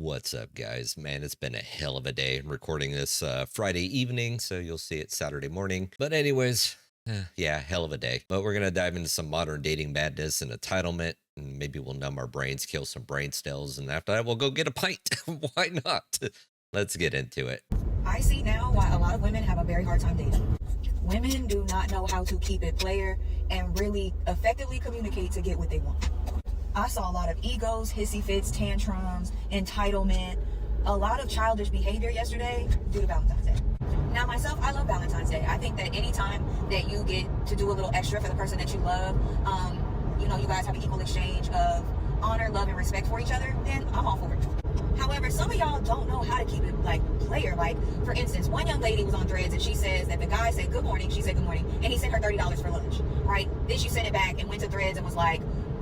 What's up, guys? Man, it's been a hell of a day recording this Friday evening, so you'll see it Saturday morning. But anyways, yeah, hell of a day. But we're going to dive into some modern dating madness and entitlement, and maybe we'll numb our brains, kill some brain cells, and after that, we'll go get a pint. Why not? Let's get into it. I see now why a lot of women have a very hard time dating. Women do not know how to keep it player and really effectively communicate to get what they want. I saw a lot of egos, hissy fits, tantrums, entitlement, a lot of childish behavior yesterday due to Valentine's Day. Now myself, I love Valentine's Day. I think that anytime that you get to do a little extra for the person that you love, you guys have an equal exchange of honor, love, and respect for each other, then I'm all for it. However, some of y'all don't know how to keep it like player. Like, for instance, one young lady was on Threads and she says that the guy said good morning, she said good morning, and he sent her $30 for lunch, right? Then she sent it back and went to Threads and was like,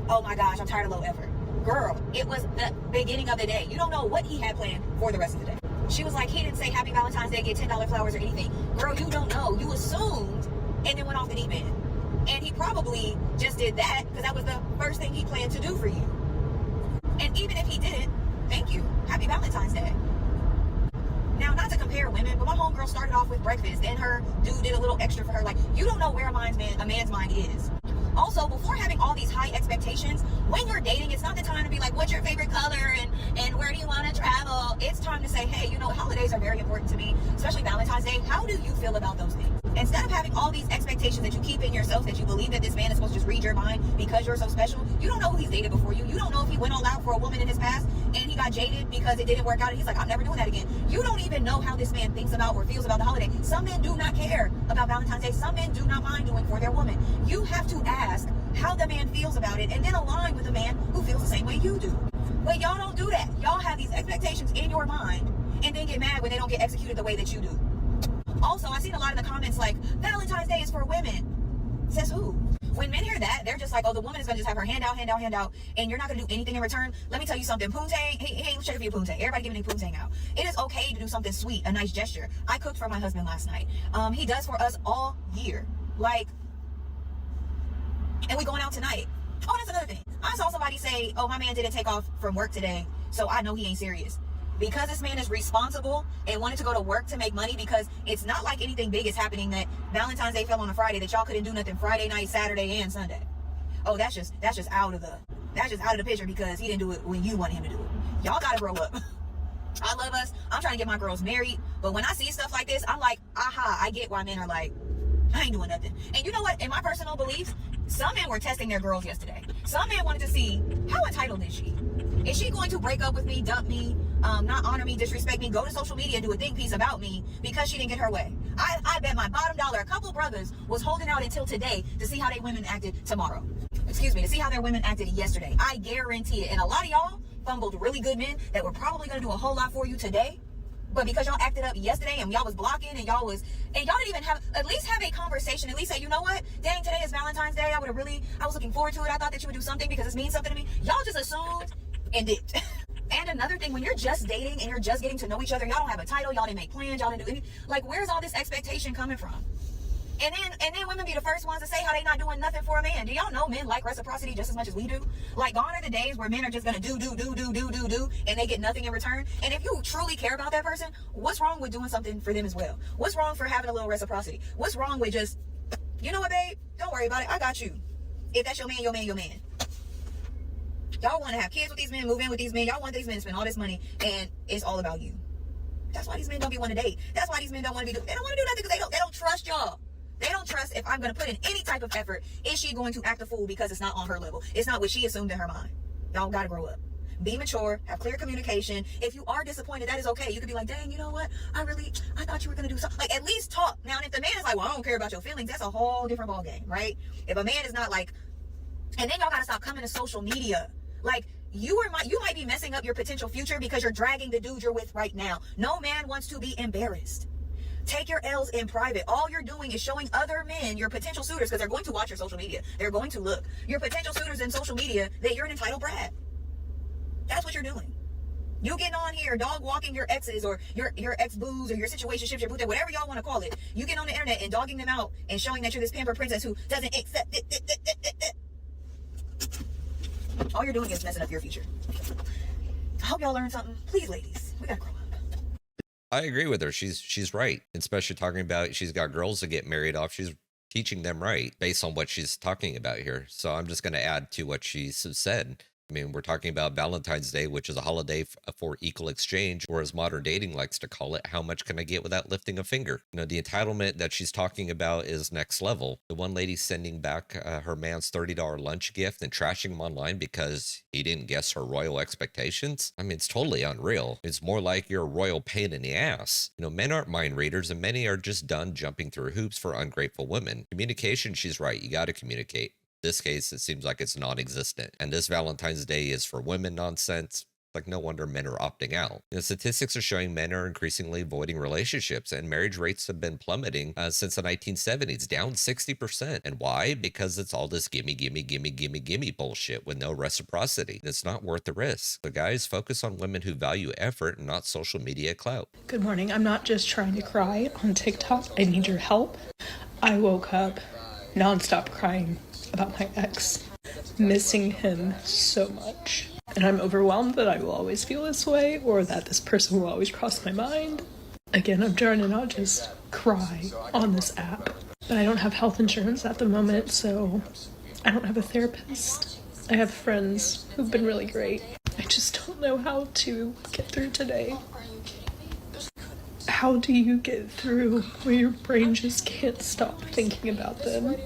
oh my gosh, I'm tired of low effort. Girl, it was the beginning of the day. You don't know what he had planned for the rest of the day. She was like, he didn't say happy Valentine's Day, get $10 flowers or anything. Girl, you don't know. You assumed and then went off the deep end. And he probably just did that because that was the first thing he planned to do for you. And even if he didn't, thank you. Happy Valentine's Day. Now, not to compare women, but my homegirl started off with breakfast and her dude did a little extra for her. Like, you don't know where a man's mind is. Also, before having all these high expectations, when you're dating, it's not the time to be like, what's your favorite color and where do you want to travel? It's time to say, hey, holidays are very important to me, especially Valentine's Day. How do you feel about those things? Instead of having all these expectations that you keep in yourself, that you believe that this man is supposed to just read your mind because you're so special, you don't know who he's dated before you. You don't know if he went all out for a woman in his past and he got jaded because it didn't work out and he's like, I'm never doing that again. You don't even know how this man thinks about or feels about the holiday. Some men do not care about Valentine's Day. Some men do not mind doing for their woman. You have to ask how the man feels about it and then align with a man who feels the same way you do. But y'all don't do that. Y'all have these expectations in your mind and then get mad when they don't get executed the way that you do. Also, I've seen a lot in the comments like, Valentine's Day is for women. Says who? When men hear that, they're just like, oh, the woman is going to just have her hand out, and you're not going to do anything in return. Let me tell you something. Poontang, hey, let's check if you're poontang. Everybody giving a poontang out. It is okay to do something sweet, a nice gesture. I cooked for my husband last night. He does for us all year. Like, and we going out tonight. Oh, that's another thing. I saw somebody say, oh, my man didn't take off from work today, so I know he ain't serious. Because this man is responsible and wanted to go to work to make money, because it's not like anything big is happening that Valentine's Day fell on a Friday that y'all couldn't do nothing Friday night, Saturday, and Sunday. Oh, that's just out of the picture because he didn't do it when you want him to do it. Y'all gotta grow up. I love us. I'm trying to get my girls married, but when I see stuff like this, I'm like, aha, I get why men are like, I ain't doing nothing. And you know what? In my personal beliefs, some men were testing their girls yesterday. Some men wanted to see, how entitled is she? Is she going to break up with me, dump me, not honor me, disrespect me, go to social media and do a think piece about me because she didn't get her way? I bet my bottom dollar, a couple brothers was holding out until today to see how their women acted tomorrow. To see how their women acted yesterday. I guarantee it. And a lot of y'all fumbled really good men that were probably going to do a whole lot for you today. But because y'all acted up yesterday and y'all was blocking and y'all didn't even at least have a conversation, at least say, you know what? Dang, today is Valentine's Day. I was looking forward to it. I thought that you would do something because this means something to me. Y'all just assumed and did. And another thing, when you're just dating and you're just getting to know each other, y'all don't have a title, y'all didn't make plans, y'all didn't do anything. Like, where's all this expectation coming from? And then women be the first ones to say how they not doing nothing for a man. Do y'all know men like reciprocity just as much as we do? Like, gone are the days where men are just gonna do, and they get nothing in return. And if you truly care about that person, what's wrong with doing something for them as well? What's wrong for having a little reciprocity? What's wrong with just, you know what, babe? Don't worry about it. I got you. If that's your man, your man, your man. Y'all want to have kids with these men, move in with these men. Y'all want these men to spend all this money, and it's all about you. That's why these men don't be want to date. That's why these men don't want to be. They don't want to do nothing because they don't trust y'all. They don't trust if I'm going to put in any type of effort, is she going to act a fool because it's not on her level? It's not what she assumed in her mind. Y'all got to grow up. Be mature, have clear communication. If you are disappointed, that is okay. You could be like, dang, you know what? I thought you were going to do something. Like, at least talk. Now, and if the man is like, well, I don't care about your feelings, that's a whole different ball game, right? If a man is not like, and then y'all got to stop coming to social media. Like, you might be messing up your potential future because you're dragging the dude you're with right now. No man wants to be embarrassed. Take your L's in private. All you're doing is showing other men, your potential suitors, because they're going to watch your social media. They're going to look. Your potential suitors in social media that you're an entitled brat. That's what you're doing. You getting on here, dog walking your exes or your ex-boos or your situationships, your boo, whatever y'all want to call it. You get on the internet and dogging them out and showing that you're this pampered princess who doesn't accept it. All you're doing is messing up your future. I hope y'all learned something. Please, ladies, we gotta grow up. I agree with her. She's right, especially talking about she's got girls to get married off. She's teaching them right based on what she's talking about here. So I'm just going to add to what she's said. I mean, we're talking about Valentine's Day, which is a holiday for equal exchange, or as modern dating likes to call it, how much can I get without lifting a finger? You know, the entitlement that she's talking about is next level. The one lady sending back her man's $30 lunch gift and trashing him online because he didn't guess her royal expectations. I mean, it's totally unreal. It's more like you're a royal pain in the ass. You know, men aren't mind readers, and many are just done jumping through hoops for ungrateful women. Communication, she's right. You got to communicate. This case, it seems like it's non-existent. And this Valentine's Day is for women nonsense. Like, no wonder men are opting out. You know, statistics are showing men are increasingly avoiding relationships, and marriage rates have been plummeting since the 1970s, down 60%. And why? Because it's all this gimme, gimme, gimme, gimme, gimme bullshit with no reciprocity. It's not worth the risk. So guys, focus on women who value effort and not social media clout. Good morning. I'm not just trying to cry on TikTok. I need your help. I woke up nonstop crying about my ex, missing him so much. And I'm overwhelmed that I will always feel this way, or that this person will always cross my mind. Again, I'm trying to not just cry on this app. But I don't have health insurance at the moment, so I don't have a therapist. I have friends who've been really great. I just don't know how to get through today. How do you get through where your brain just can't stop thinking about them?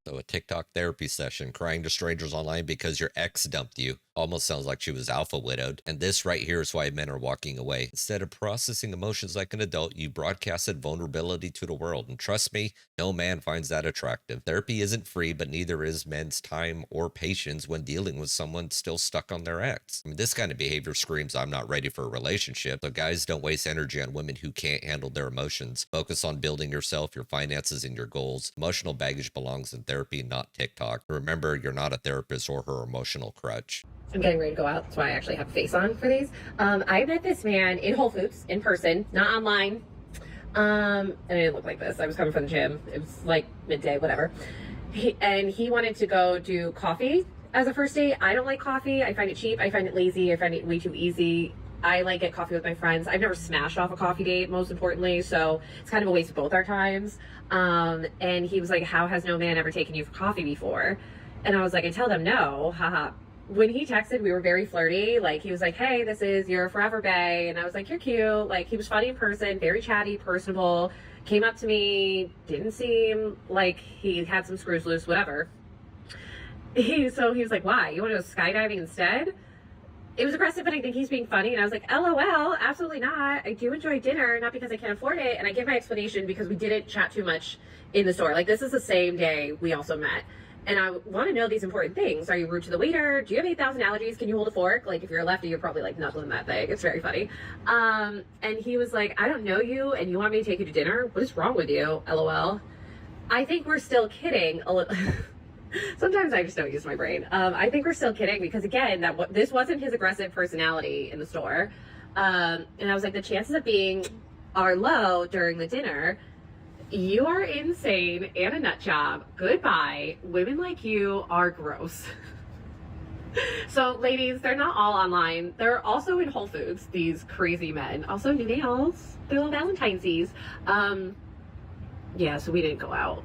So a TikTok therapy session, crying to strangers online because your ex dumped you. Almost sounds like she was alpha widowed. And this right here is why men are walking away. Instead of processing emotions like an adult, you broadcasted vulnerability to the world. And trust me, no man finds that attractive. Therapy isn't free, but neither is men's time or patience when dealing with someone still stuck on their ex. I mean, this kind of behavior screams, I'm not ready for a relationship. So guys, don't waste energy on women who can't handle their emotions. Focus on building yourself, your finances, and your goals. Emotional baggage belongs in therapy, not TikTok. Remember, you're not a therapist or her emotional crutch. I'm getting ready to go out. That's why I actually have a face on for these. I met this man in Whole Foods in person, not online. And I didn't look like this. I was coming from the gym. It was like midday, whatever. He wanted to go do coffee as a first date. I don't like coffee. I find it cheap. I find it lazy. I find it way too easy. I like get coffee with my friends. I've never smashed off a coffee date, most importantly. So it's kind of a waste of both our times. And he was like, how has no man ever taken you for coffee before? And I was like, I tell them no, haha. When he texted, we were very flirty. Like, he was like, hey, this is your forever bae. And I was like, you're cute. Like, he was funny in person, very chatty, personable, came up to me, didn't seem like he had some screws loose, whatever. So he was like, why? You want to go skydiving instead? It was aggressive, but I think he's being funny. And I was like, LOL, absolutely not. I do enjoy dinner, not because I can't afford it. And I give my explanation because we didn't chat too much in the store. Like, this is the same day we also met. And I want to know these important things. Are you rude to the waiter? Do you have 8,000 allergies? Can you hold a fork? Like, if you're a lefty, you're probably like nuzzling that thing. It's very funny. And he was like, I don't know you, and you want me to take you to dinner? What is wrong with you? LOL. I think we're still kidding a little. Sometimes I just don't use my brain. I think we're still kidding because, again, this wasn't his aggressive personality in the store. And I was like, the chances of being are low during the dinner. You are insane and a nut job. Goodbye. Women like you are gross. So, ladies, they're not all online. They're also in Whole Foods, these crazy men. Also, new nails. They're little Valentine's. Yeah, so we didn't go out.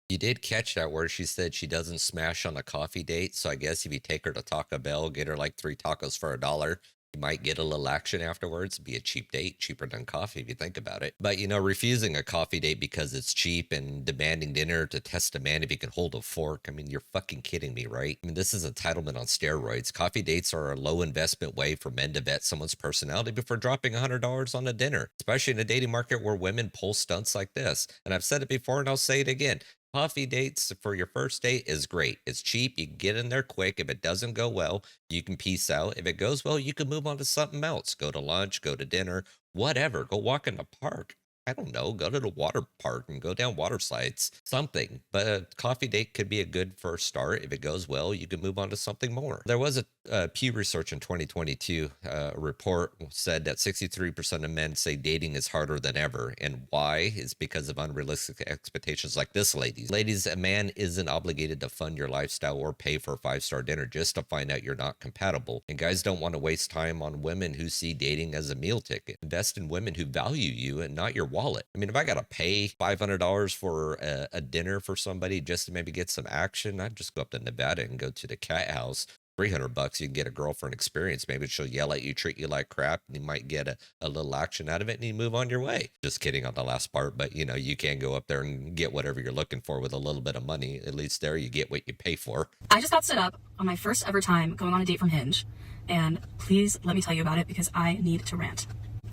You did catch that where she said she doesn't smash on a coffee date. So I guess if you take her to Taco Bell, get her like 3 tacos for $1, you might get a little action afterwards. Be a cheap date, cheaper than coffee if you think about it. But, you know, refusing a coffee date because it's cheap and demanding dinner to test a man if he can hold a fork. I mean, you're fucking kidding me, right? I mean, this is entitlement on steroids. Coffee dates are a low investment way for men to vet someone's personality before dropping $100 on a dinner, especially in a dating market where women pull stunts like this. And I've said it before and I'll say it again. Coffee dates for your first date is great. It's cheap. You can get in there quick. If it doesn't go well, you can peace out. If it goes well, you can move on to something else. Go to lunch, go to dinner, whatever. Go walk in the park. I don't know, go to the water park and go down water slides, something. But a coffee date could be a good first start. If it goes well, you can move on to something more. There was a Pew Research in 2022 report said that 63% of men say dating is harder than ever. And why is because of unrealistic expectations like this, ladies. Ladies, a man isn't obligated to fund your lifestyle or pay for a 5-star dinner just to find out you're not compatible. And guys don't want to waste time on women who see dating as a meal ticket. Invest in women who value you and not your wallet. I mean, if I got to pay $500 for a dinner for somebody just to maybe get some action, I'd just go up to Nevada and go to the cat house. $300, you can get a girlfriend experience. Maybe she'll yell at you, treat you like crap, and you might get a little action out of it, and you move on your way. Just kidding on the last part, but you know, you can go up there and get whatever you're looking for with a little bit of money. At least there you get what you pay for. I just got stood up on my first ever time going on a date from Hinge, and please let me tell you about it because I need to rant.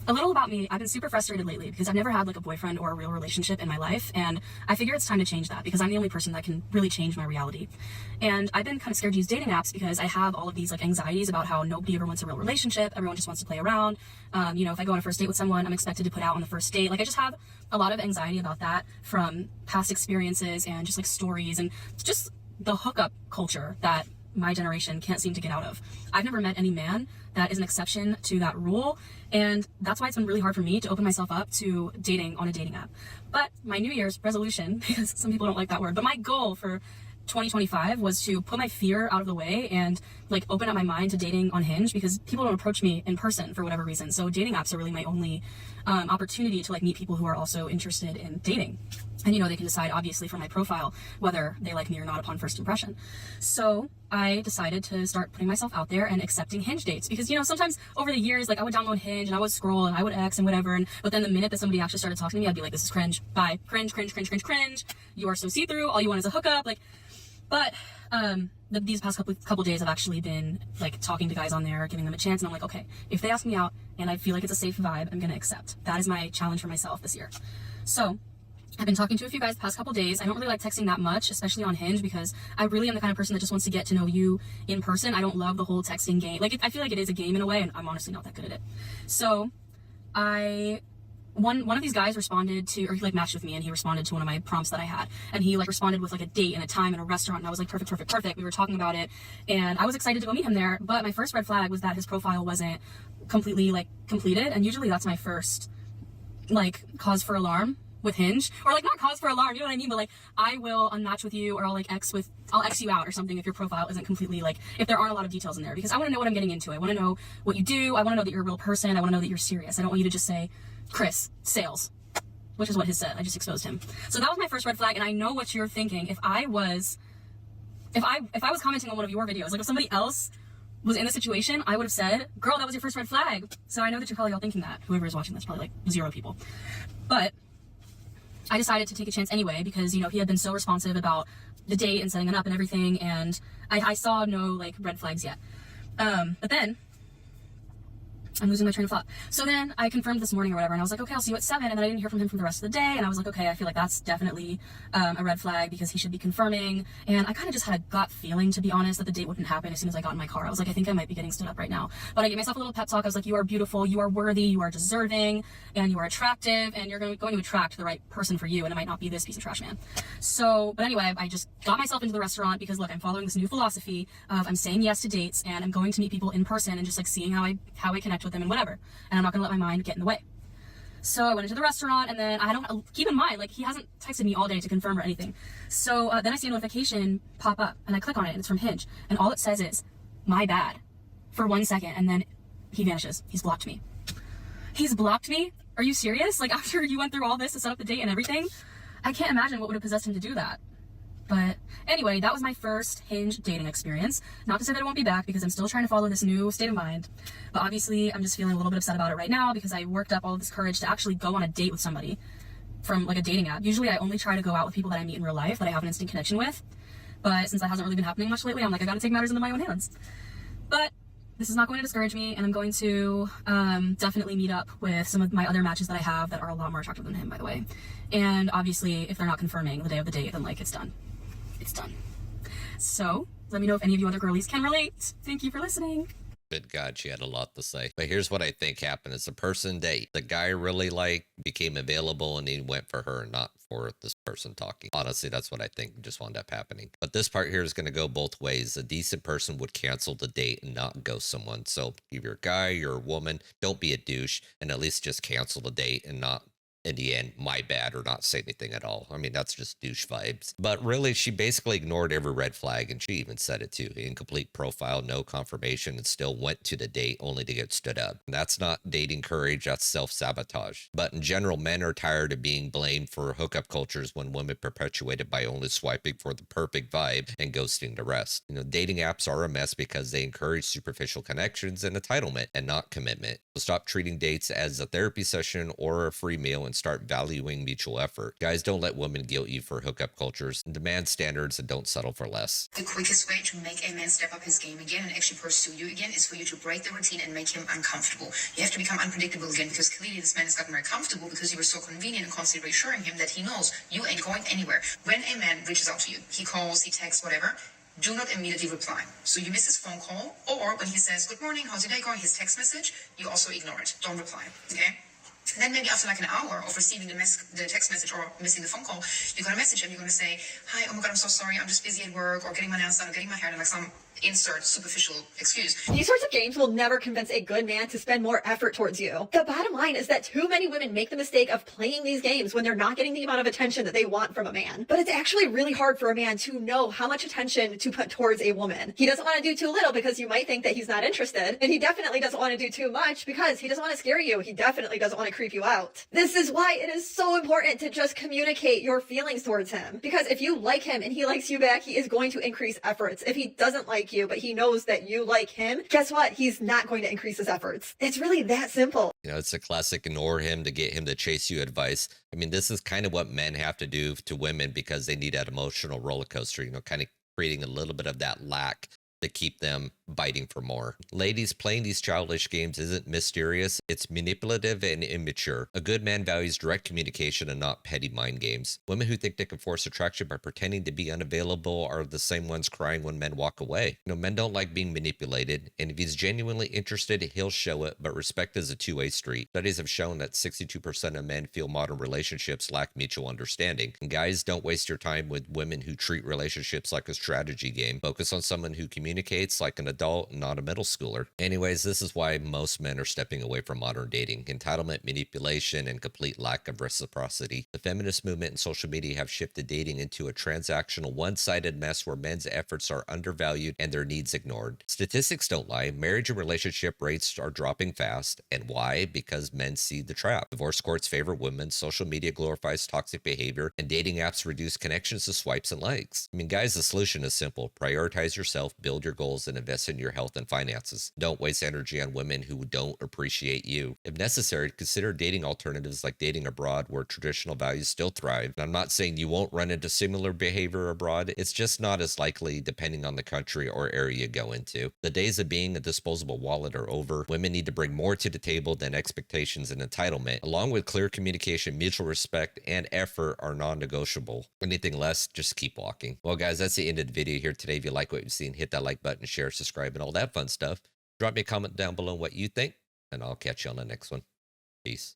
A little about me, I've been super frustrated lately because I've never had like a boyfriend or a real relationship in my life, and I figure it's time to change that because I'm the only person that can really change my reality. And I've been kind of scared to use dating apps because I have all of these like anxieties about how nobody ever wants a real relationship, everyone just wants to play around. You know, if I go on a first date with someone, I'm expected to put out on the first date. Like I just have a lot of anxiety about that from past experiences and just like stories and just the hookup culture that my generation can't seem to get out of. I've never met any man that is an exception to that rule, and that's why it's been really hard for me to open myself up to dating on a dating app. But my New Year's resolution, because some people don't like that word, but my goal for 2025 was to put my fear out of the way and like open up my mind to dating on Hinge because people don't approach me in person for whatever reason. So dating apps are really my only opportunity to like meet people who are also interested in dating. And you know, they can decide obviously from my profile whether they like me or not upon first impression. So I decided to start putting myself out there and accepting Hinge dates because, you know, sometimes over the years, like I would download Hinge and I would scroll and I would X and whatever. But then the minute that somebody actually started talking to me, I'd be like, this is cringe. Bye. Cringe, cringe, cringe, cringe, cringe. You are so see-through. All you want is a hookup. Like, but these past couple days I've actually been like talking to guys on there, giving them a chance, and I'm like, okay, if they ask me out and I feel like it's a safe vibe, I'm gonna accept. That is my challenge for myself this year. So I've been talking to a few guys the past couple days. I don't really like texting that much, especially on Hinge, because I really am the kind of person that just wants to get to know you in person. I don't love the whole texting game. Like, I feel like it is a game in a way, and I'm honestly not that good at it. So one of these guys responded to, or he like matched with me, and he responded to one of my prompts that I had, and he like responded with like a date and a time and a restaurant, and I was like, perfect, perfect, perfect. We were talking about it, and I was excited to go meet him there, but my first red flag was that his profile wasn't completely like completed, and usually that's my first like cause for alarm with Hinge, or like not cause for alarm, you know what I mean, but like I will unmatch with you, or I'll X you out or something if your profile isn't completely like, if there aren't a lot of details in there, because I want to know what I'm getting into. I want to know what you do. I want to know that you're a real person. I want to know that you're serious. I don't want you to just say Chris sales, which is what his said. I just exposed him. So that was my first red flag, and I know what you're thinking. If I was commenting on one of your videos, like if somebody else was in the situation, I would have said, girl, that was your first red flag. So I know that you're probably all thinking that. Whoever is watching this, probably like 0 people. But I decided to take a chance anyway because, you know, he had been so responsive about the date and setting it up and everything, and I saw no like red flags yet. But then I'm losing my train of thought. So then I confirmed this morning or whatever, and I was like, okay, I'll see you at 7. And then I didn't hear from him for the rest of the day, and I was like, okay, I feel like that's definitely a red flag because he should be confirming. And I kind of just had a gut feeling, to be honest, that the date wouldn't happen as soon as I got in my car. I was like, I think I might be getting stood up right now. But I gave myself a little pep talk. I was like, you are beautiful, you are worthy, you are deserving, and you are attractive, and you're going to attract the right person for you, and it might not be this piece of trash man. So, but anyway, I just got myself into the restaurant because look, I'm following this new philosophy of I'm saying yes to dates, and I'm going to meet people in person and just like seeing how I connect with them and whatever. And I'm not gonna let my mind get in the way. So I went into the restaurant, and then I don't keep in mind, like he hasn't texted me all day to confirm or anything. So then I see a notification pop up, and I click on it, and it's from Hinge, and all it says is my bad for 1 second, and then he vanishes. He's blocked me. He's blocked me? Are you serious? Like after you went through all this to set up the date and everything? I can't imagine what would have possessed him to do that. But anyway, that was my first Hinge dating experience. Not to say that it won't be back, because I'm still trying to follow this new state of mind. But obviously, I'm just feeling a little bit upset about it right now because I worked up all of this courage to actually go on a date with somebody from like a dating app. Usually I only try to go out with people that I meet in real life that I have an instant connection with. But since that hasn't really been happening much lately, I'm like, I gotta take matters into my own hands. But this is not going to discourage me, and I'm going to definitely meet up with some of my other matches that I have that are a lot more attractive than him, by the way. And obviously, if they're not confirming the day of the date, then like it's done. It's done. So let me know if any of you other girlies can relate. Thank you for listening. Good God, she had a lot to say. But here's what I think happened: is the person that the guy really liked became available and he went for her, not for this person talking. Honestly, that's what I think just wound up happening. But this part here is going to go both ways. A decent person would cancel the date and not ghost someone. So if you're a guy, you're a woman, don't be a douche and at least just cancel the date and not, in the end, my bad, or not say anything at all. I mean, that's just douche vibes. But really, she basically ignored every red flag, and she even said it too. Incomplete profile, no confirmation, and still went to the date only to get stood up. And that's not dating courage, that's self-sabotage. But in general, men are tired of being blamed for hookup cultures when women perpetuate it by only swiping for the perfect vibe and ghosting the rest. Dating apps are a mess because they encourage superficial connections and entitlement and not commitment. So stop treating dates as a therapy session or a free meal and start valuing mutual effort. Guys, don't let women guilt you for hookup cultures, and demand standards and don't settle for less. The quickest way to make a man step up his game again and actually pursue you again is for you to break the routine and make him uncomfortable. You have to become unpredictable again, because clearly this man has gotten very comfortable because you were so convenient and constantly reassuring him that he knows you ain't going anywhere. When a man reaches out to you, he calls, he texts, whatever, do not immediately reply. So you miss his phone call, or when he says, good morning, how's your day going, his text message, you also ignore it. Don't reply, okay? And then maybe after like an hour of receiving the text message or missing the phone call, you're going to message him, you're going to say, hi, oh my God, I'm so sorry, I'm just busy at work, or getting my nails done, or getting my hair done, like some insert superficial excuse. These sorts of games will never convince a good man to spend more effort towards you. The bottom line is that too many women make the mistake of playing these games when they're not getting the amount of attention that they want from a man. But it's actually really hard for a man to know how much attention to put towards a woman. He doesn't want to do too little because you might think that he's not interested, and he definitely doesn't want to do too much because he doesn't want to scare you. He definitely doesn't want to creep you out. This is why it is so important to just communicate your feelings towards him, because if you like him and he likes you back, he is going to increase efforts. If he doesn't like you, but he knows that you like him, guess what? He's not going to increase his efforts. It's really that simple. It's a classic ignore him to get him to chase you advice. I mean, this is kind of what men have to do to women because they need that emotional roller coaster, kind of creating a little bit of that lack to keep them biting for more. Ladies, playing these childish games isn't mysterious, it's manipulative and immature. A good man values direct communication and not petty mind games. Women who think they can force attraction by pretending to be unavailable are the same ones crying when men walk away. Men don't like being manipulated, and if he's genuinely interested, he'll show it, but respect is a two-way street. Studies have shown that 62% of men feel modern relationships lack mutual understanding. And guys, don't waste your time with women who treat relationships like a strategy game. Focus on someone who communicates like an adult, not a middle schooler. Anyways, this is why most men are stepping away from modern dating: entitlement, manipulation, and complete lack of reciprocity. The feminist movement and social media have shifted dating into a transactional, one-sided mess where men's efforts are undervalued and their needs ignored. Statistics don't lie. Marriage and relationship rates are dropping fast. And why? Because men see the trap. Divorce courts favor women, social media glorifies toxic behavior, and dating apps reduce connections to swipes and likes. I mean, guys, the solution is simple: prioritize yourself, build your goals, and invest in your health and finances. Don't waste energy on women who don't appreciate you. If necessary, consider dating alternatives like dating abroad, where traditional values still thrive. And I'm not saying you won't run into similar behavior abroad, it's just not as likely depending on the country or area you go into. The days of being a disposable wallet are over. Women need to bring more to the table than expectations and entitlement. Along with clear communication, mutual respect, and effort are non-negotiable. Anything less, just keep walking. Well, guys, that's the end of the video here today. If you like what you've seen, hit that like button, share, subscribe, and all that fun stuff. Drop me a comment down below what you think, and I'll catch you on the next one. Peace.